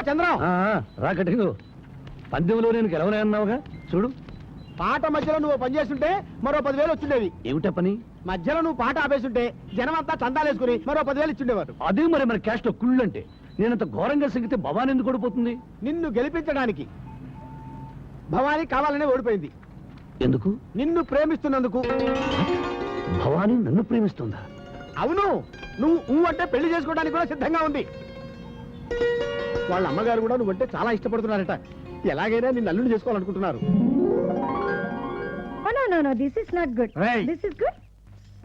చంద్రం రా కట్టింగు. పందెంలో నేను గెలవలే అన్నావుగా, చూడు. పాట మధ్యలో నువ్వు పని చేస్తుంటే మరో 10,000 వచ్చిండేవి. ఏమిటా పని? మధ్యలో నువ్వు పాట ఆపేస్తుంటే జనం అంతా చందాలేసుకుని మరో 10,000 ఇచ్చిండేవారు. అదే మరి మన క్యాష్ లో కుళ్ళంటే. నేనంత ఘోరంగా సిగితే భవాని ఎందుకు ఓడిపోతుంది? నిన్ను గెలిపించడానికి భవానీ కావాలనే ఓడిపోయింది. ఎందుకు? నిన్ను ప్రేమిస్తున్నందుకు. భవాని నన్ను ప్రేమిస్తుందా? అవును, నువ్వు అంటే పెళ్లి చేసుకోవడానికి కూడా సిద్ధంగా ఉంది. వాళ్ళ అమ్మగారు కూడా నువ్వంటే చాలా ఇష్టపడుతున్నారట. ఎలాగైనా నిన్ను అల్లుడు చేసుకోవాలనుకుంటున్నారు.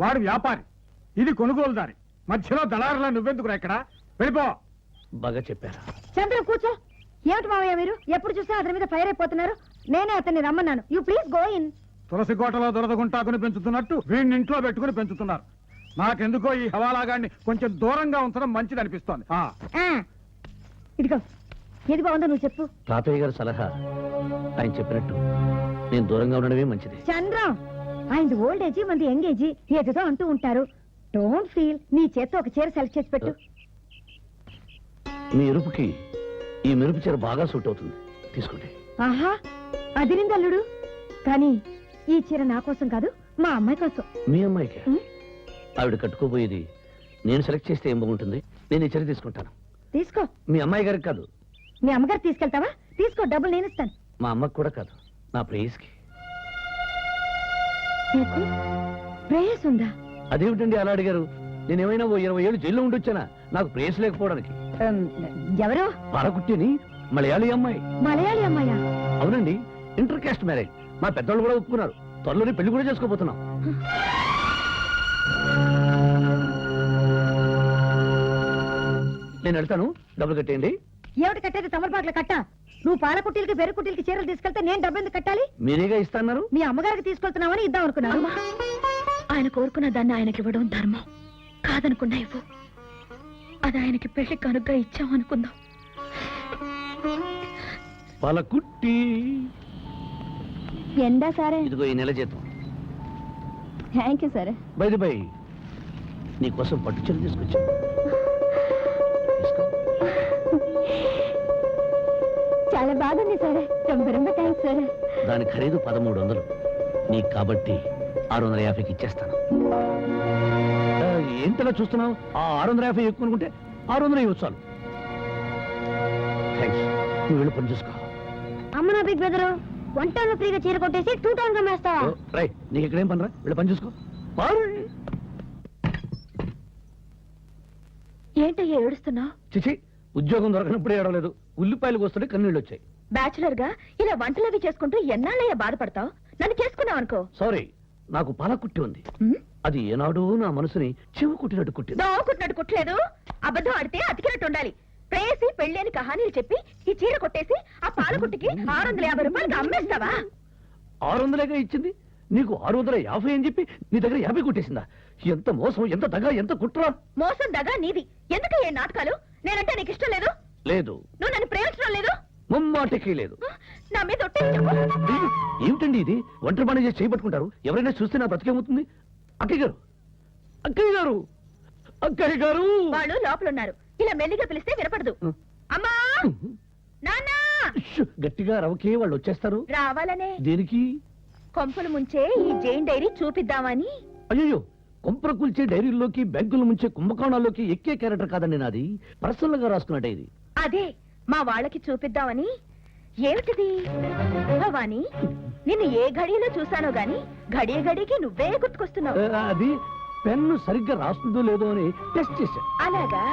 వాడు వ్యాపారి, ఇది కొనుగోలుదారి. మధ్యలో దళారులా నువ్వెందుకు ఇక్కడ? వెళ్ళిపో. బాగా చెప్పారా? చంద్ర కూర్చో. ఏమిటి మావయ్య మీరు ఎప్పుడు చూసినా అతని మీద ఫైర్ అయిపోతున్నారు? నేనే అతన్ని రమ్మన్నాను. You please go in. తులసి కోటలో దొరదగుంటాకుని పెంచుతున్నట్టు వీడిని ఇంట్లో పెట్టుకుని పెంచుతున్నారు. నాకెందుకో ఈ హవాలాగాన్ని కొంచెం దూరంగా ఉంచడం మంచిది అనిపిస్తోంది. ఏది బాగుందో నువ్వు చెప్పు. తాతయ్య గారి సలహా, ఆయన చెప్పినట్టు నేను దూరంగా ఉండడమే మంచిది. చంద్రం, ఆయనది ఓల్డ్ ఏజీ, మంది యంగ్ ఏజీ, ఏదో అంటూ ఉంటారు. Don't feel. నీ చేత్తో ఒక చీర సెలెక్ట్ చేసి పెట్టు. మీ ఎరుపుకి ఈ మెరుపు చీర బాగా సూట్ అవుతుంది, తీసుకోండి. ఆహా, అదిరింది అల్లుడు. కానీ ఈ చీర నా కోసం కాదు, మా అమ్మాయి కోసం. మీ అమ్మాయికి? ఆవిడ కట్టుకోబోయేది నేను సెలెక్ట్ చేస్తే ఏం బాగుంటుంది? నేను ఈ చీర తీసుకుంటాను. తీసుకో. మీ అమ్మాయి గారికి కాదు. మీ అమ్మగారు తీసుకెళ్తావా? తీసుకో, డబ్బులు నేను ఇస్తాను. మా అమ్మకి కూడా కాదు, నా ప్రేయస్కి. నీకు ప్రేయస్ ఉందా? అదేమిటండి అలా అడిగారు? నేనేమైనా 20 ఏళ్ళు జైల్లో ఉండొచ్చానా నాకు ప్రేయస్ లేకపోవడానికి? ఎవరు? పాలకుట్టిని, మలయాళీ అమ్మాయి. మలయాళీ అమ్మాయా? అవునండి, ఇంటర్ కాస్ట్ మ్యారేజ్. మా పెద్దోళ్ళు కూడా ఒప్పుకున్నారు. త్వరలోనే పెళ్లి కూడా చేసుకోబోతున్నాం. నేను వెళ్తాను, డబ్బులు కట్టేయండి. ఏమిటి కట్టేది? తమలపాకుల కట్ట. నువ్వు పాలకుట్టిలకి బెరుకుట్టిలకి చీరలు తీసుకెళ్తే నేను డబ్బు ఎందుకు కట్టాలి? మీరేగా ఇస్తాన్నారు. మీ అమ్మగారికి తీసుకెళ్తున్నామని ఇద్దాం అనుకున్నాను. ఆయన కోరుకున్న దాన్ని ఆయనకి ఇవ్వడం ధర్మం కాదనుకున్నా. ఇవ్వు, అది ఆయనకి పెళ్లి కనుగ్గా ఇచ్చాం అనుకుందాం. పాలకుట్టి ఎందా సరే, ఇదిగో ఈ నెల జీతం. థ్యాంక్ యూ సరే. బై నీకోసం పట్టు చీర తీసుకొచ్చా. చాలా బాగుంది సరే. ரொம்ப థ్యాంక్స్ సరే. దాని ఖరీదు 1300. నీకు కాబట్టి 650కి ఇచ్చేస్తాను. ఏంటలా చూస్తున్నావు? ఆ 650 ఎక్కువ అనుకుంటే 600 ఇవ్వచ్చు చాలు. థ్యాంక్స్. నువ్వు వెళ్ళి పని చూసుకో. అమ్మ నా బిగ్ బ్రదరు, 1 టౌన్ ఫ్రీగా చీర కొట్టేసి 2 టౌన్ గా మేస్తావా? రైట్, నీకు ఇక్కడేం పనిరా? వెళ్ళి పని చూసుకో. ఏంటయ్యా ఏడుస్తున్నావు? చిచి, ఉద్యోగం దొరకనప్పుడే ఏడవలేదు. ఉల్లిపాయలు వస్తుంటే కన్నీళ్ళు వచ్చాయి. బ్యాచులర్ గా ఇలా వంటలవి చేసుకుంటూ ఎన్నాళ్ళయ్యా బాధపడతావు? నన్ను చేసుకున్నావు అనుకో. సారీ, నాకు పాలకుట్టి ఉంది. అది ఏనాడు నా మనసుని చెవు కుట్టినట్టు కుట్టింది. కుట్టినట్టు కుట్టలేదు. అబద్ధం ఆడితే అతికినట్టు ఉండాలి. ప్రేయసి పెళ్ళేని కహానీలు చెప్పి ఈ చీర కొట్టేసి ఆ పాలకుట్టికి 650 రూపాయలకి అమ్మేస్తావా? 600గా ఇచ్చింది, నీకు 650 అని చెప్పి నీ దగ్గర 50 కుట్టేసిందా? ఎంత మోసం, ఎంత దగా, ఎంత కుట్ర. మోసం దగా నీది. ఎందుకు ఏ నాటకాలు? నేనంటే నీకు ఇష్టం లేదు? లేదు. నువ్వు నన్ను ప్రేమించడం లేదు? ముమ్మాటికి లేదు. నా మీద ఏమిటండి ఇది? ఒంటరి పని చేసి చేయబట్టుకుంటారు. ఎవరైనా చూస్తే నా బ్రతికేమవుతుంది? అక్కయ్య గారు, అక్కయ్య గారు, అక్కయ్య గారు. వాళ్ళు లోపల ఉన్నారు. ఇలా మెల్లిగా పిలిస్తే వినపడదు. అమ్మా, నాన్నా. గట్టిగా రవకే, వాళ్ళు వచ్చేస్తారు. రావాలనే. దేనికి? కొంపలు ముంచే ఈ జైన్ డైరీ చూపిద్దామని. అయ్యో, కొంపర కూల్చే డైరీల్లోకి, బ్యాంకులు ముంచే కుంభకోణాల్లోకి ఎక్కే క్యారెక్టర్ కాదండి నాది. పర్సనల్ గా రాసుకున్న డైరీ. అదే మా వాళ్ళకి చూపిద్దామని. ఏమిటిది? భవాని, నిన్ను ఏ ఘడియలో చూశానో గాని ఘడియ ఘడికి నువ్వే గుర్తుకొస్తున్నావు. అది పెన్ను సరిగ్గా రాస్తుందో లేదో అని టెస్ట్ చేశా. అలాగా?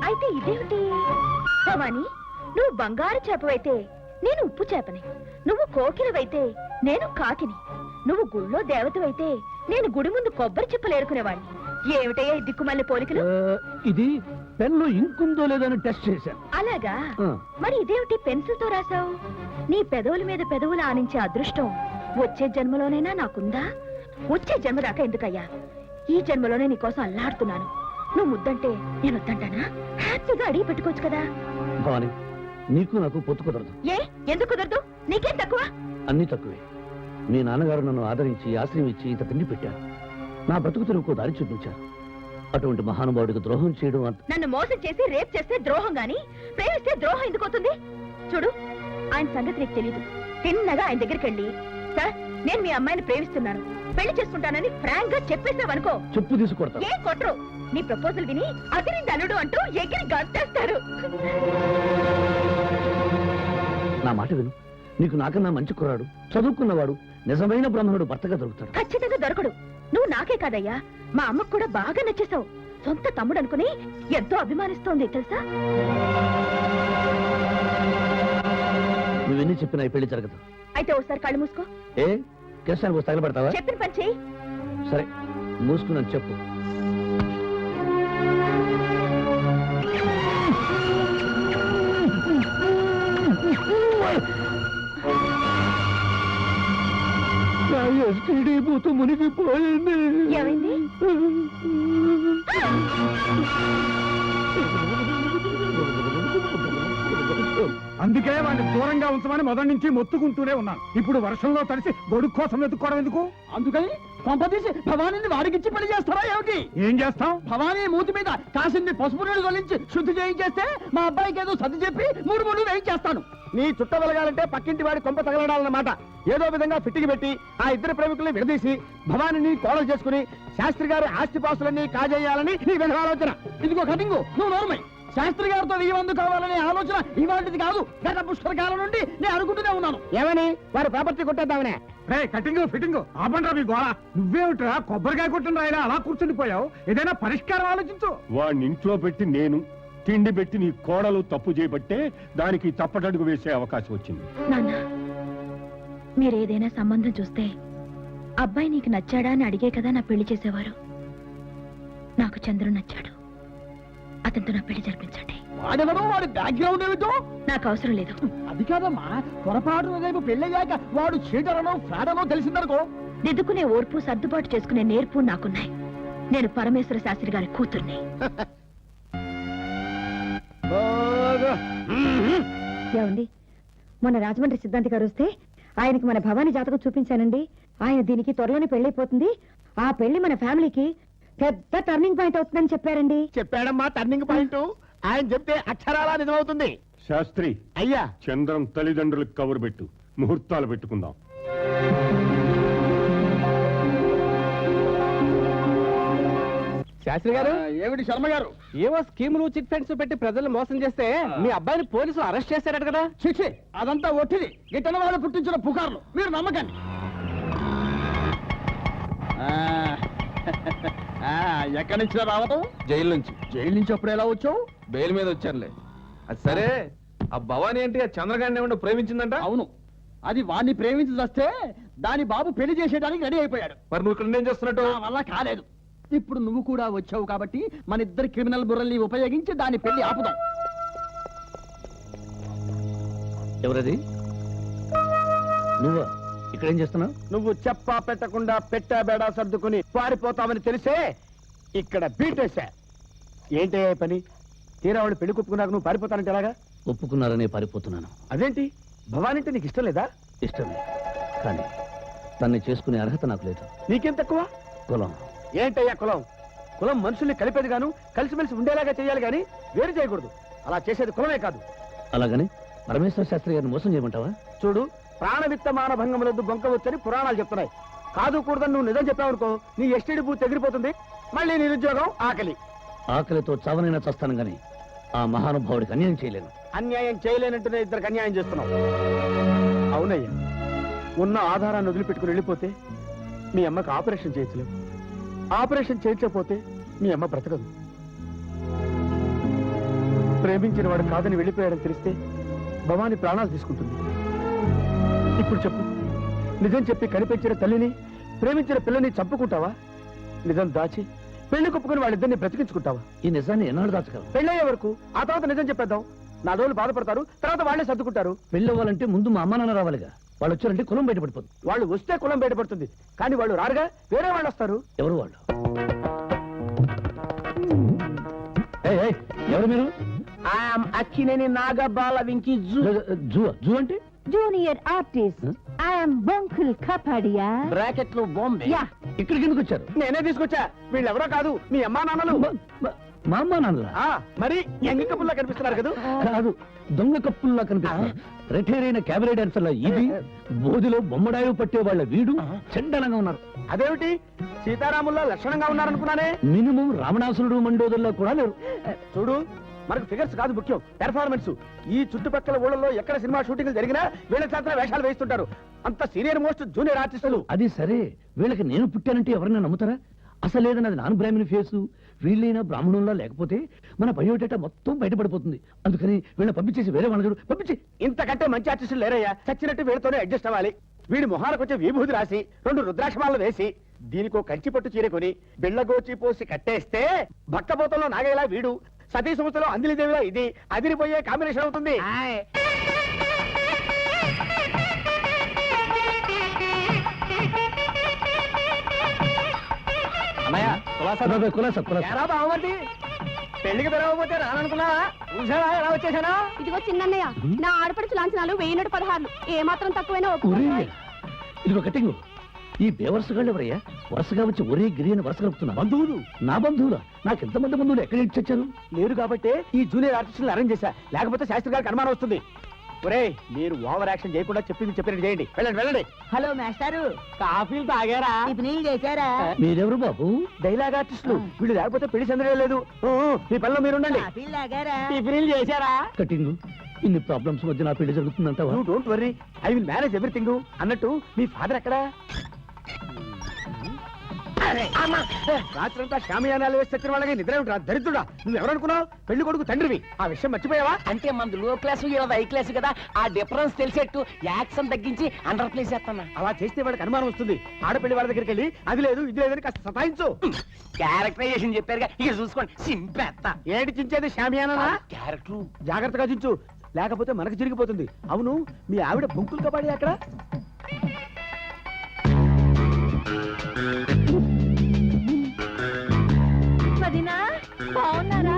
అయితే ఇదేమిటి? భవాని, నువ్వు బంగారు చేపవైతే నేను ఉప్పు చేపని. నువ్వు కోకిలవైతే నేను కాకిని. నువ్వు గుళ్ళో దేవతవైతే నేను గుడి ముందు కొబ్బరి చిప్పలు ఏరుకునేవాడిని. ఏమిటయ్యా ఈ దిక్కుమల్లి పోలికలు? ఇది పెన్ను ఇంకుందో లేదో అని టెస్ట్ చేశాను. అలాగా? మరి ఇదేమిటి పెన్సిల్ తో రాసావు? నీ పెదవుల మీద పెదవులు ఆనించే అదృష్టం వచ్చే జన్మలోనైనా నాకుందా? వచ్చే జన్మ దాకా ఎందుకయ్యా? ఈ జన్మలోనే నీకోసం అల్లాడుతున్నాను. నువ్వు ముద్దంటే నేను వద్దంటానా? హ్యాపీగా అడిగి పెట్టుకోవచ్చు కదా. భవాని, నీకు నాకు పొత్తు కుదరదు. ఏ? ఎందుకు కుదరదు? నీకేం తక్కువ? అన్ని తక్కువే. మీ నాన్నగారు నన్ను ఆదరించి ఆశ్రయం ఇచ్చి ఇంత తిండి పెట్టారు. నా బ్రతుకు తెరువుకు దారి చూపించారు. అటువంటి మహానుభావుడికి ద్రోహం చేయడం అంత నన్ను మోసం చేసి రేప్ చేస్తే ద్రోహం గాని ప్రేమిస్తే ద్రోహం ఎందుకు అవుతుంది? చూడు, ఆయన సంగతి నీకు తెలీదు. తిన్నగా ఆయన దగ్గరికి వెళ్ళి, సార్ నేను మీ అమ్మాయిని ప్రేమిస్తున్నాను, పెళ్లి చేసుకుంటానని ఫ్రాంక్ గా చెప్పేసావనుకో, చెప్పు తీసుకొడతా. ఏం కొట్టరు. నీ ప్రపోజల్ విని అదిరింది అల్లుడు అంటూ ఎగిరి గంటేస్తారు. నా మాట విను. నీకు నాకన్నా మంచి కుర్రాడు, చదువుకున్నవాడు, నిజమైన బ్రాహ్మణుడు భర్తగా దొరుకుతాడు. ఖచ్చితంగా దొరకడు. నువ్వు నాకే కాదయ్యా, మా అమ్మకు కూడా బాగా నచ్చేసావు. సొంత తమ్ముడు అనుకుని ఎంతో అభిమానిస్తోంది తెలుసా? నువ్వెన్ని చెప్పినా ఈ పెళ్లి జరగదు. అయితే ఒకసారి కళ్ళు మూసుకో. ఏ కిరసానికి వస్తే తగలబెడతావా? చెప్పిన పని చెయ్యి. సరే, మూసుకున్నాను చెప్పు. ఎస్టీడీ బూతు మునిగిపోయింది. ఏమైంది? అందుకే వాడిని దూరంగా ఉంచమని మొదటి నుంచి మొత్తుకుంటూనే ఉన్నాను. ఇప్పుడు వర్షంలో తడిసి గొడుగు కోసం వెతుక్కోవడం ఎందుకు? అందుకని కొంపదీసి భవానీని వాడికిచ్చి పెళ్లి చేస్తారా ఏమిటి? ఏం చేస్తాం? భవానీ మూతి మీద కాసింది పసుపు నీళ్ళు తొలించి శుద్ధి చేయించేస్తే మా అబ్బాయికి ఏదో సర్ది చెప్పి 3 వేయించేస్తాను. నీ చుట్ట వెలగాలంటే పక్కింటి వాడి కొంప తగలడాలన్నమాట. ఏదో విధంగా ఫిట్టికి పెట్టి ఆ ఇద్దరు ప్రేమికుల్ని విడదీసి భవానీని కోడలు చేసుకుని శాస్త్రి గారి ఆస్తిపాస్తులన్నీ కాజేయాలని నీ వెనక ఆలోచన. ఇదిగో కటింగు, నువ్వు నోర్మై. శాస్త్రి గారితో ఇవ్వందు కావాలనే ఆలోచన ఇవాళది కాదు, గత పుష్కర కాలం నుండి నేను అనుకుంటూనే ఉన్నాను. ఏమని? వారి ప్రాపర్టీ కొట్టేద్దామనే. రే కటింగ్ ఫిట్టింగ్ ఆపండ్రా మీ గోళ. నువ్వేమిట్రా కొబ్బరికాయ కొట్టిన రాయిలా అలా కూర్చుండిపోయావు? ఏదైనా పరిష్కారం ఆలోచించు. వాడిని ఇంట్లో పెట్టి నేను తిండి పెట్టి నీ కోడలు తప్పు చేయబట్టే దానికి తప్పటడుగు వేసే అవకాశం వచ్చింది. నాన్న, మీరేదైనా సంబంధం చూస్తే అబ్బాయి నీకు నచ్చాడా అని అడిగే కదా నా పెళ్లి చేసేవారు. నాకు చంద్రు నచ్చాడు. అతనితో నా పెళ్లి జరిపించండి. వాడెవడో, వాడి బ్యాక్గ్రౌండ్ ఏమిటో నాకు అవసరం లేదు. అది కాదమ్మా, పొరపాటు రేపు పెళ్ళయ్యాక వాడు చీటరనో ఫ్రాడనో తెలిసిందనుకో. దిద్దుకునే ఓర్పు, సర్దుబాటు చేసుకునే నేర్పు నాకున్నాయి. నేను పరమేశ్వర శాస్త్రి గారి కూతుర్ని. ఏమండి, మొన్న రాజమండ్రి సిద్ధాంతి గారు వస్తే ఆయనకి మన భవానీ జాతకం చూపించానండి. ఆయన దీనికి త్వరలోనే పెళ్ళైపోతుంది, ఆ పెళ్లి మన ఫ్యామిలీకి పెద్ద టర్నింగ్ పాయింట్ అవుతుందని చెప్పారండి. చెప్పాడమ్మా టర్నింగ్ పాయింట్. ఆయన చెప్తే అక్షరాలా నిజమవుతుంది. శాస్త్రి, అయ్యా, చంద్రం తల్లిదండ్రులకు కబురు పెట్టు, ముహూర్తాలు పెట్టుకుందాం. శాస్త్రి గారు. ఏమిటి శర్మ గారు? ఏవో స్కీములు చిట్ ఫండ్స్ పెట్టి ప్రజలు మోసం చేస్తే మీ అబ్బాయిని పోలీసులు అరెస్ట్ చేశారట కదా? శిక్షి, అదంతా ఒట్టిది. గిట్టన వాళ్ళు పుట్టించిన పుకార్లు, మీరు నమ్మకండి. ఎక్కడి నుంచి రావటం? జైలు నుంచి. జైలు నుంచి అప్పుడు ఎలా వచ్చావు? బెయిల్ మీద వచ్చానులే. అది సరే, ఆ భవానీ ఏంటి ఆ చంద్రగాడిని ఏమన్నా ప్రేమించిందంట? అవును, అది వాడిని ప్రేమించి వస్తే దాని బాబు పెళ్లి చేసేయడానికి రెడీ అయిపోయాడు. మరి నువ్వు ఇక్కడ ఏం చేస్తున్నట్టు? నా వల్ల కాలేదు. ఇప్పుడు నువ్వు కూడా వచ్చావు కాబట్టి మన ఇద్దరు క్రిమినల్ బుర్రల్ని ఉపయోగించి దాని పెళ్లి ఆపుదాం. ఎవరది? నువ్వా? ఇక్కడేం చేస్తున్నావు? నువ్వు చెప్పా పెట్టకుండా పెట్టా బేడా సర్దుకుని పారిపోతావని తెలిసే ఇక్కడ బీటేశా. ఏంటి పని? తీరావాడు పెళ్లి కుప్పుకున్నాక నువ్వు పారిపోతానంటే ఎలాగా? ఒప్పుకున్నారనే పారిపోతున్నాను. అదేంటి? భవానీ అంటే నీకు ఇష్టం లేదా? ఇష్టమే, కానీ తన్ని చేసుకునే అర్హత నాకు లేదు. నీకేం తక్కువ? కులం. ఏంటయ్యా కులం? కులం మనుషుల్ని కలిపేది గాను, కలిసిమెలిసి ఉండేలాగా చేయాలి గాని వేరు చేయకూడదు. అలా చేసేది కులమే కాదు. అలాగని పరమేశ్వర శాస్త్రి గారిని మోసం చేయమంటావా? చూడు, ప్రాణవిత్త మానభంగములొద్దు బొంకవచ్చని పురాణాలు చెప్తున్నాయి. కాదు కూడదని నువ్వు నిజం చెప్పావనుకో, నీ ఎస్టీడీ బూత్ ఎగిరిపోతుంది. మళ్ళీ నిరుద్యోగం, ఆకలి. ఆకలితో చావనైనా చస్తాను గాని ఆ మహానుభావుడికి అన్యాయం చేయలేను. అన్యాయం చేయలేనంటూనే ఇద్దరికి అన్యాయం చేస్తున్నావు. అవునయ్యా, ఉన్న ఆధారాన్ని వదిలిపెట్టుకుని వెళ్ళిపోతే మీ అమ్మకి ఆపరేషన్ చేయట్లేవు. ఆపరేషన్ చేయకపోతే మీ అమ్మ బ్రతకదు. ప్రేమించిన వాడు కాదని వెళ్ళిపోయాడని తెలిస్తే భవాని ప్రాణాలు తీసుకుంటుంది. ఇప్పుడు చెప్పు, నిజం చెప్పి కనిపించిన తల్లిని, ప్రేమించిన పిల్లని చంపుకుంటావా? నిజం దాచి పెళ్లి కుప్పుకుని వాళ్ళిద్దరిని బ్రతికించుకుంటావా? ఈ నిజాన్ని ఎన్నాళ్ళు దాచగలవు? పెళ్ళయ్యే వరకు, ఆ తర్వాత నిజం చెప్పేద్దాం. 4 రోజులు బాధపడతారు, తర్వాత వాళ్ళే సర్దుకుంటారు. పెళ్లి అవ్వాలంటే ముందు మా అమ్మ నాన్న రావాలిగా. వాళ్ళు వచ్చారంటే కులం బయటపడిపోతుంది. వాళ్ళు వస్తే కులం బయటపడుతుంది, కానీ వాళ్ళు రారుగా, వేరే వాళ్ళు వస్తారు. ఎవరు వాళ్ళు? ఏయ్, ఏయ్, ఎవరు మీరు? అక్కినేని నాగబాల వెంకి జూ జూ అంటే junior artist I'm Bunkul Kapadia. బ్రాకెట్లు బాంబే. యా. ఇక్కడికి ఎందుకు వచ్చారు? నేనే తీసుకొచ్చా. వీళ్ళెవరో కాదు, మీ అమ్మా నాన్నలు. మా అమ్మ నాన్నలా? ఆ, మరి ఎంగి కప్పుల్లో కనిపిస్తున్నారు కదా. కాదు, దొంగ కప్పుల్లా కనిపిస్తుంది. రిటైర్ అయిన క్యాబరే డాన్సర్ల ఇది, బోధిలో బొమ్మడాయు పట్టే వాళ్ళ వీడు చండలంగా ఉన్నారు. అదేమిటి సీతారాముల్లో లక్షణంగా ఉన్నారనుకున్నానే. మినిమం రావణాసురుడు మండోదర్లో కూడా లేరు. చూడు, మనకు ఫిగర్స్ కాదు ముఖ్యం, పెర్ఫార్మెన్స్. ఈ చుట్టుపక్కల ఊళ్ళలో ఎక్కడ సినిమా షూటింగ్ జరిగినా వీళ్ళ చేత వేషాలు వేస్తుంటారు. అంత సీనియర్ మోస్ట్ జూనియర్ ఆర్టిస్టులు. అది సరే, వీళ్ళకి నేను పుట్టానంటే ఎవరైనా నమ్ముతారా? అసలేదని అది నాన్ బ్రాహ్మణి ఫేసు. వీళ్ళైనా బ్రాహ్మణుల్లా లేకపోతే మన బయోడేటా మొత్తం బయటపడిపోతుంది. అందుకని వీళ్ళని పంపించేసి వేరే వాళ్ళ చూడు పంపించి. ఇంతకంటే మంచి ఆర్టిస్టులు లేరయ్యా. చచ్చినట్టు వీళ్ళతోనే అడ్జస్ట్ అవ్వాలి. వీడి మొహాలకు వచ్చే విభూతి రాసి 2 రుద్రాక్షమాలను వేసి దీనికో కంచి పట్టు చీర కొని బిళ్ళగోచి పోసి కట్టేస్తే భక్తపోతంలో నాగేలా వీడు, సతీ సంస్థలో అంజలిదేవిలా ఇది అదిరిపోయే కాంబినేషన్ అవుతుంది. కులాసా ఎరా బావమర్ది, పెళ్లికి పిలవకపోతే రాననుకున్నావా? చూసావా ఎలా వచ్చేసానా? ఇదిగో చిన్నయ్య, నా ఆడపడుచు లాంఛనాలు 1116. ఏ మాత్రం తక్కువైనా ఇదిగో కట్టింగు. ఈ బేవర్సగాళ్ళు ఎవరయ్యా? వరుసగా వచ్చి ఒరే గిరి అని వరుస కలుపుతున్నా. బంధువులు? నా బంధువులా? నాకు ఎంతమంది బంధువులు ఎక్కడి నుంచి వచ్చారు? లేరు కాబట్టి ఈ జూనియర్ ఆర్టిస్టులు అరేంజ్ చేశా. లేకపోతే శాస్త్రి గారికి అనుమానం వస్తుంది. ఒరే, మీరు ఓవర్ యాక్షన్ చేయకుండా చెప్పినట్టు చేయండి. వెళ్ళండి వెళ్ళండి. హలో మాస్టారు, కాఫీలు తాగారా? టిఫిన్ చేశారా? మీరెవరు బాబు? డైలాగ్ ఆర్టిస్టులు. వీళ్ళు లేకపోతే పెళ్లి సందడే లేదు. మీ పనిలో మీరుండండి. టిఫిన్ చేశారా? కట్టింగు, ఇన్ని ప్రాబ్లమ్స్ మధ్య నా పెళ్లి జరుగుతుందంటావా? Don't worry, I will manage everything. అన్నట్టు మీ ఫాదర్ ఎక్కడా? రాత్రంతా షామియానాలు వేసి తెచ్చిన వాళ్ళకి నిద్ర ఏమిట్రా దరిద్రుడా? నువ్వు ఎవరనుకున్నావు? పెళ్లి కొడుకు తండ్రివి. ఆ విషయం మర్చిపోయావా? అంటే మంది లో క్లాసు హై క్లాస్ కదా, ఆ డిఫరెన్స్ తెలిసేట్టు యాక్షన్ తగ్గించి అండర్ ప్లేస్ చేస్తాను. అలా చేస్తే వాడికి అనుమానం వస్తుంది. ఆడపిల్లి వాళ్ళ దగ్గరికి వెళ్ళి అది లేదు ఇది లేదని కాస్త సతాయించు. క్యారెక్టరైజేషన్ చెప్పారుగా, ఇక చూసుకోండి. సింపేత్త ఏటి చించేది షామియానా? క్యారెక్టర్ జాగ్రత్తగా చించు, లేకపోతే మనకు చిరిగిపోతుంది. అవును, మీ ఆవిడ బొంకులు కబాడి అక్కడ? బాగున్నారా?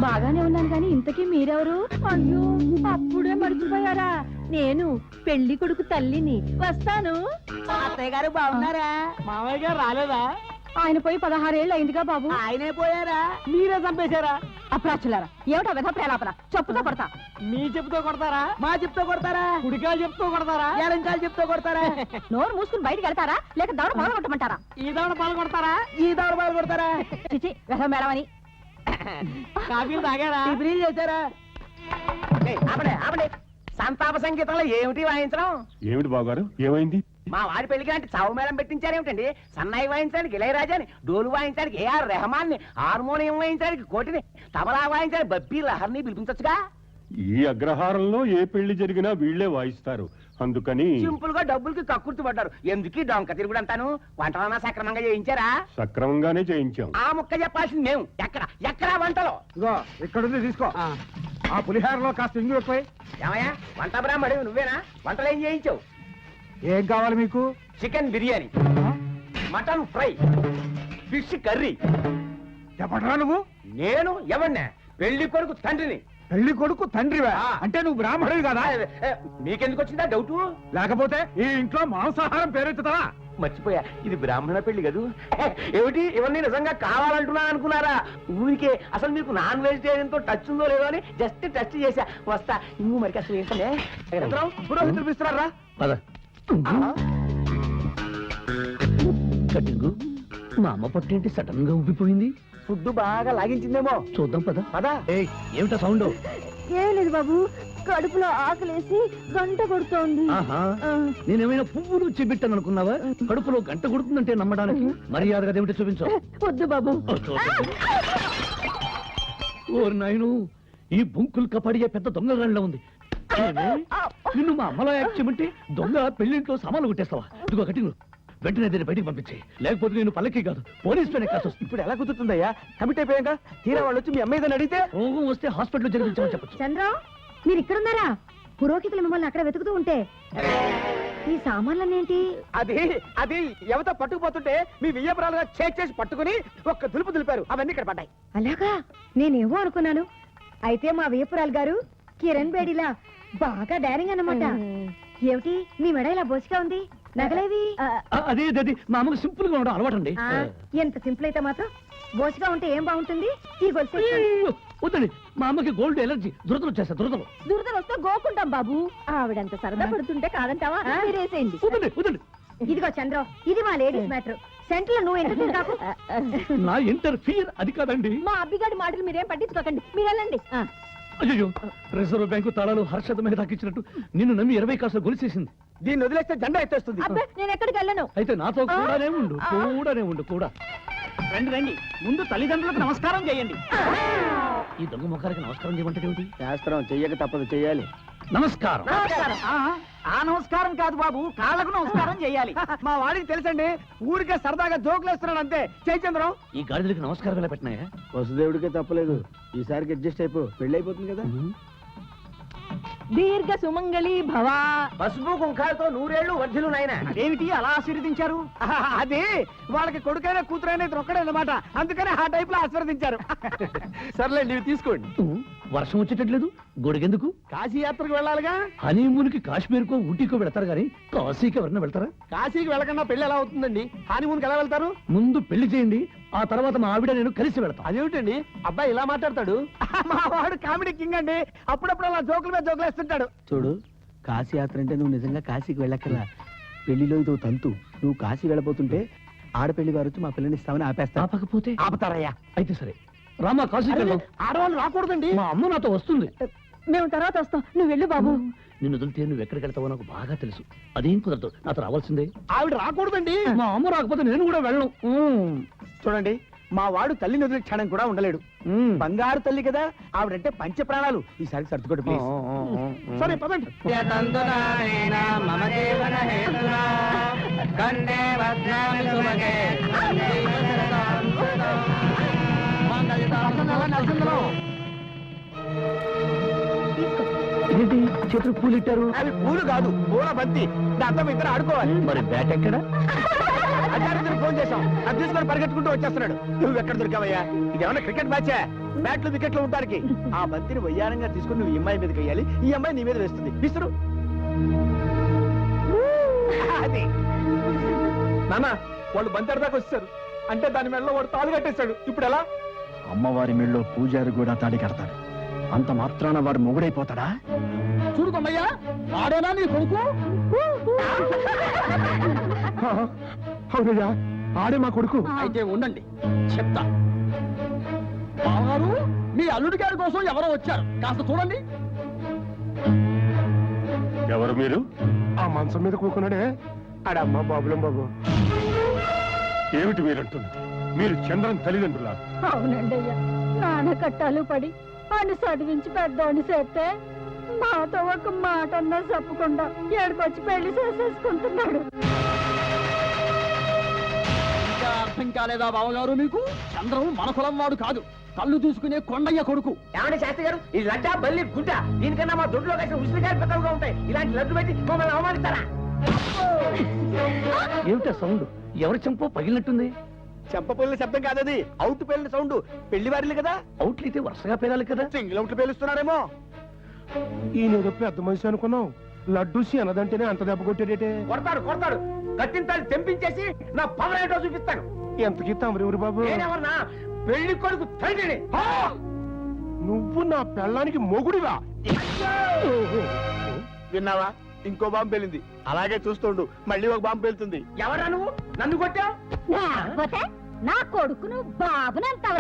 బాగానే ఉన్నాను కానీ ఇంతకీ మీరెవరు? అయ్యో, అప్పుడే మర్చిపోయారా? నేను పెళ్లి కొడుకు తల్లిని. వస్తాను. అత్తయ్య గారు బాగున్నారా? మామయ్య గారు రాలేదా? ఆయన పోయి 16 ఏళ్ళు అయిందిగా బాబు. ఆయనే పోయారా? మీరే చంపేశారా? అప్రాచులారా, ఏమిటా విధ ప్రేలాపన? చెప్పుతో కొడతా. మీ చెప్తూ కొడతారా? మా చెప్తూ కొడతారా? కుడికాలు చెప్తూ కొడతారా? ఎడంకాలు చెప్తూ కొడతారా? నోరు మూసుకుని బయటికి వెళ్తారా, లేక దవడ మొదలు కొట్టమంటారా? ఈ దవడ పాలు కొడతారా? ఈ దవడ బాలు కొడతారా? చిచి, విధం మేడమని. కాఫీలు తాగారా? టిఫిన్ చేశారా? ఆపడే ఆపడే, సంతాప సంగీతంలో ఏమిటి వాయించడం? ఏమిటి బాగారు, ఏమైంది? మా వాడి పెళ్లికి అంటే చావు మేళం పెట్టించారేమిటండి? సన్నాయి వాయించడానికి ఇళయరాజాని, డోలు వాయించడానికి ఏఆర్ రెహమాన్ ని, హార్మోనియం వాయించడానికి కోటిని, తబలా వాయించడానికి బబ్బీ లహర్ని పిలిపించొచ్చుగా. ఈ అగ్రహారంలో ఏ పెళ్లి జరిగినా వీళ్లే వాయిస్తారు. అందుకని సింపుల్ గా డబ్బులకి కక్కుర్తి పడ్డారు. ఎందుకు డొంక తిరుగుడు అంటాను? వంటలన్నా సక్రమంగా చేయించారా? సక్రమంగానే చేయించాం. ఆ ముక్క చెప్పాల్సింది మేము. ఎక్కడ వంటలో? ఇగో ఇక్కడుంది తీసుకో. ఆ పులిహారలో కాస్త ఇంగు ఎక్కువ. ఏమయ్యా, వంట బ్రాహ్మడి నువ్వేనా? వంటలు ఏం చేయించావు? ఏం కావాలి మీకు? Chicken biryani, mutton fry, fish curry. చెప్పట్రా నువ్వు? నేను ఎవరినే? పెళ్లి కొడుకు తండ్రిని. పెళ్లి కొడుకు తండ్రివా? ఆ. అంటే నువ్వు బ్రాహ్మణువి కదా? మీకెందుకు వచ్చిందా డౌట్? లేకపోతే ఈ ఇంట్లో మాంసాహారం పేరెత్తుతావా? మర్చిపోయా, ఇది బ్రాహ్మణ పెళ్లి కదూ. ఏమిటి, ఇవన్నీ నిజంగా కావాలంటున్నాను అనుకున్నారా? ఊరికే అసలు మీకు నాన్ వెజిటేరియన్ తో టచ్ ఉందో లేదో అని జస్ట్ టచ్ చేశా. వస్తా. ఇంగు మరి అసలు ఏంటనే పురోహితులు పిలుస్తున్నారా? పద. కట్టింగు, మా అమ్మ పొట్టేంటి సడన్ గా ఉబ్బిపోయింది? ఫుడ్ బాగా లాగించిందేమో. చూద్దాం పద. పదా. ఏయ్, ఏమిటా సౌండ్? ఏం లేదు బాబు, కడుపులో ఆకలేసి గంట కొడుతోంది. ఆహా, నేనేమైనా పువ్వులు చెబిట్టాను అనుకున్నావా? కడుపులో గంట కొడుతుందంటే నమ్మడానికి మర్యాదగా ఏమిటి చూపించు. వద్దు బాబు. ఓ నాయను, ఈ బుంకులు కపడిగే పెద్ద దొంగగాళ్ళ ఉంది. ఏమే? నిన్ను మా అమ్మలో యాక్ట్ చేయమంటే దొంగ పెళ్లింట్లో సామాన్లు కొట్టేస్తావా? ఇదిగో కట్టింగు, వెంటనే దీన్ని బయటికి పంపించే, లేకపోతే నేను పల్లకి కాదు పోలీస్ పైన కాసు. ఇప్పుడు ఎలా కుదురుతుందయ్యా? కమిట్ అయిపోయాక తీరా వాళ్ళు వచ్చి మీ అమ్మాయిదని అడిగితే రోగం వస్తే హాస్పిటల్ జరిపించమని చెప్పచ్చు. చంద్రం, మీరు ఇక్కడున్నారా? పురోహితులు మిమ్మల్ని అక్కడ వెతుకుతూ ఉంటే ఈ సామాన్లన్నేంటి? అది అది ఎవతో పట్టుకుపోతుంటే మీ వియ్యపురాలుగా చేక్ చేసి పట్టుకుని ఒక్క దులుపు దులిపారు. అవన్నీ ఇక్కడ పడ్డాయి. అలాగా? నేనేమో అనుకున్నాను. అయితే మా వేపురాలు గారు కిరణ్ బేడిలా బాగా డైరింగ్ అన్నమాట. ఏమిటి మీ మెడ ఇలా బోసిగా ఉంది? నగలేవి? అదే అది మా అమ్మకు సింపుల్ గా ఉండడం అలవాటండి. ఆ, ఎంత సింపుల్ అయితే మాత్రం బోసిగా ఉంటే ఏం బాగుంటుంది? ఈ గొలుసు అయ్యో, వద్దండి, మా అమ్మకి గోల్డ్ ఎలర్జీ, దురదలు వచ్చేస్తా, దురదలు. దురదలు వస్తే గోకుంటాం బాబు. ఆవిడంత సరదా పడుతుంటే కాదంటావా? మీరేసేయండి. వద్దండి, వద్దండి. ఇదిగో చంద్రం, ఇది మా లేడీస్ మ్యాటర్. సెంటర్ నువ్వు ఎందుకు ఉంటావు? నా ఇంటర్ఫియర్ అది కాదండి. మా అబ్బిగాడి మాటలు మీరేం పట్టించుకోకండి, మీరు వెళ్ళండి. అయ్యో, రిజర్వ్ బ్యాంకు తాళాలు హర్షద మీద తాకిచ్చినట్టు నిన్ను నమ్మి 20 కాసులు గొలిసేసింది. దీన్ని వదిలేస్తే జెండా ఎత్తేస్తుంది. అబ్బే నేను ఎక్కడికి వెళ్ళను. అయితే నాతో కూడానే ఉండు కూడా. రండి రండి, ముందు తల్లిదండ్రులకు నమస్కారం చేయండి. ఈ దొంగ ముఖానికి నమస్కారం చేయమంటే ఏమిటి? శాస్త్రం చెయ్యక తప్పదు, చెయ్యాలి. నమస్కారం. ఆ నమస్కారం కాదు బాబు, కాళ్ళకు నమస్కారం చెయ్యాలి. మా వాడికి తెలుసండి, ఊరికే సరదాగా జోకులేస్తున్నాడు అంతే. జయచంద్రం, ఈ గాడిదలకి నమస్కారం ఎలా పెట్టినాయా? వసుదేవుడికే తప్పలేదు. ఈసారికి అడ్జస్ట్ అయిపో, పెళ్లి అయిపోతుంది కదా. దీర్ఘ సుమంగళి భవ. పసుపు కుంకాలతో 100 ఏళ్ళు వర్ధిల్లు నాయన. అదేమిటి అలా ఆశీర్వదించారు? అది వాళ్ళకి కొడుకైనా కూతురైనా ఇద్దరు ఒక్కడే అన్నమాట, అందుకని ఆ టైప్ లో ఆశీర్వదించారు. సర్లేండి, ఇవి తీసుకోండి. వర్షం వచ్చేటట్లేదు, గొడుగెందుకు? కాశీ యాత్రకు వెళ్ళాలిగా. హనీమూన్ కి కాశ్మీర్కో ఊటీకో వెళ్తారు గానీ కాశీకి ఎవరన్నా వెళ్తారా? కాశీకి వెళ్ళకుండా పెళ్లి ఎలా అవుతుందండి? హానీమూన్కి ఎలా వెళ్తారు? ముందు పెళ్లి చేయండి, ఆ తర్వాత మా ఆవిడ నేను కలిసి వెళ్తాం. అదేమిటండి అబ్బాయి ఇలా మాట్లాడతాడు? మా వాడు కామెడీ కింగ్ అండి, అప్పుడప్పుడు అలా జోకుల మీద జోకులేస్తుంటాడు. చూడు, కాశీ యాత్ర అంటే నువ్వు నిజంగా కాశీకి వెళ్ళక్కర్లా. పెళ్లిలో ఇదో తంతు. నువ్వు కాశీ వెళ్ళబోతుంటే ఆడపెళ్లి వారు వచ్చి మా పిల్లని ఇస్తామని ఆపేస్తా. ఆపకపోతే ఆపుతారయ్యా. అయితే సరే, రామా కాశీకి వెళ్దాం. ఆడవాళ్ళు రాకూడదండి. మా అమ్మ నాతో వస్తుంది. మేము తర్వాత వస్తాం, నువ్వు వెళ్ళు బాబు. నిన్ను వదిలితే నువ్వు ఎక్కడికి వెళ్తావో నాకు బాగా తెలుసు. అదేం కుదరదు, నాతో రావాల్సిందే. ఆవిడ రాకూడదండి. మా అమ్మ రాకపోతే నేను కూడా వెళ్ళను. చూడండి, మా వాడు తల్లిని వదిలే క్షణం కూడా ఉండలేడు. బంగారు తల్లి కదా, ఆవిడంటే పంచ ప్రాణాలు. ఈసారి సర్దుకోండి ప్లీజ్. సరే పదండి. ఏంటి చేతులు పూలు ఇట్టారు? అవి పూలు కాదు, పూల బంతి. దాంతో మీ ఇద్దరు ఆడుకోవాలి. మరి బ్యాట్ ఎక్కడ? అధికారులకు ఫోన్ చేశాం, అది తీసుకొని పరిగెత్తుకుంటూ వచ్చేస్తున్నాడు. నువ్వు ఎక్కడ దొరికావయ్యా? ఇదేమన్నా క్రికెట్ మ్యాచా? బ్యాట్లు వికెట్లు ఉంటానికి. ఆ బంతిని వయ్యారంగా తీసుకుని నువ్వు ఈ అమ్మాయి మీదకి వేయాలి, ఈ అమ్మాయి నీ మీద వేస్తుంది. విసురు. అది నాన్న, వాళ్ళు బంతి దాకా వచ్చారు అంటే దాని మెడలో వాడు తాళి కట్టేశాడు. ఇప్పుడు ఎలా? అమ్మవారి మెళ్ళో పూజారి కూడా తాడి కడతాడు. అంత మాత్రాన వాడు మొగుడైపోతాడా? చూడుకోమయ్యా, వాడేనా నీ కొడుకు? అవునయ్యా, ఆడే మా కొడుకు. అయితే ఉండండి, చెప్తా. బావగారు, మీ అల్లుడి గారి కోసం ఎవరో వచ్చారు, కాస్త చూడండి. ఎవరు మీరు? ఆ మంచం మీద కూకున్నాడే ఆడమ్మ బాబులం బాబు. ఏమిటి మీరంటున్నారు? మీరు చంద్రన్ తల్లిదండ్రులా? అవునండి అయ్యా, నాన్న కట్టాలు పడి అని చదివించి పెద్దోని చేస్తే మాతో ఒక మాట అన్నా చెప్పకుండా ఏడుకొచ్చి పెళ్లి చేసేసుకుంటున్నాడు. ఇంకా అర్థం కాలేదా బావగారు మీకు? చంద్రం మన కులం వాడు కాదు, కళ్ళు చూసుకునే కొండయ్య కొడుకు. ఏమంటే శాస్త్రి గారు, ఈ లడ్డా బల్లి గుడ్డ దీనికన్నా మా దొడ్లో కలిసిన ఉసిరికాయలు పెద్దగా ఉంటాయి. ఇలాంటి లడ్డు పెట్టి మమ్మల్ని అవమానిస్తారా? ఏమిటా సౌండ్? ఎవరి చెంపో పగిలినట్టుంది. చెంప పేలిన శబ్దం కాదది, అవుట్ పేలిన సౌండ్. పెళ్లి వారిలే కదా, అవుట్లు అయితే వరుసగా పేరాలి కదా. సింగిల్ అవుట్లు పేలుస్తున్నారేమో. ఈయన పెద్ద మనిషి అనుకున్నావు, లడ్డు అనదంటేనే అంత దెబ్బ కొట్టేటే. కొడతాడు కొడతాడు, కట్టింతాలు తెంపించేసి నా పవర్ ఏంటో చూపిస్తాను. ఎంతకి తమరెవరు బాబు? నేనెవరన్నా? పెళ్లి కొడుకు తండ్రిని. నువ్వు నా పెళ్ళానికి మొగుడివా? విన్నావా, ఇంకో బాంబు పేలింది. అలాగే చూస్తుండు, మళ్ళీ ఒక బాంబు పేలుతుంది. ఎవరా నువ్వు? నన్ను కొట్టావు? లేకపోతే నా కొడుకును బాబునంటావు.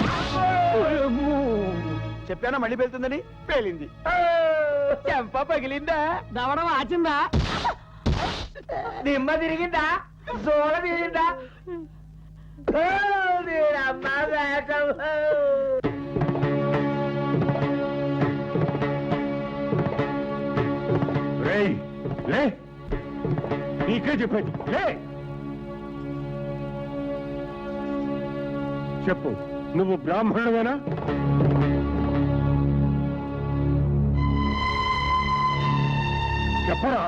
చెప్పానా మళ్ళీ పేలుతుందని? పేలింది. చెంప పగిలిందా? దవడం ఆచిందా? దిమ్మ తిరిగిందా? జోల తిరిగిందా? రేయ్, లే, నీకే చెప్పేది లే. చెప్పు, నువ్వు బ్రాహ్మణుడేనా? చెప్పరా,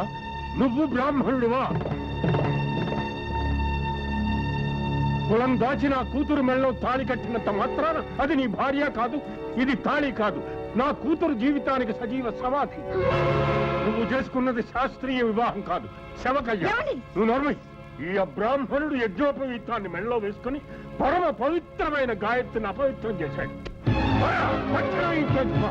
నువ్వు బ్రాహ్మణుడివా? కులం దాచిన కూతురు మెళ్ళలో తాళి కట్టినంత మాత్రాన అది నీ భార్య కాదు. ఇది తాళి కాదు, నా కూతురు జీవితానికి సజీవ సమాధి. నువ్వు చేసుకున్నది శాస్త్రీయ వివాహం కాదు, శవకయ్య. ఏమండి? నువ్వు నోర్మై. ఈ అబ్రాహ్మణుడు యజ్ఞోపవీతాన్ని మెళ్ళలో వేసుకుని పరమ పవిత్రమైన గాయత్రిని అపవిత్రం చేశాడు. తక్షణం ఇంట్లోకి పో.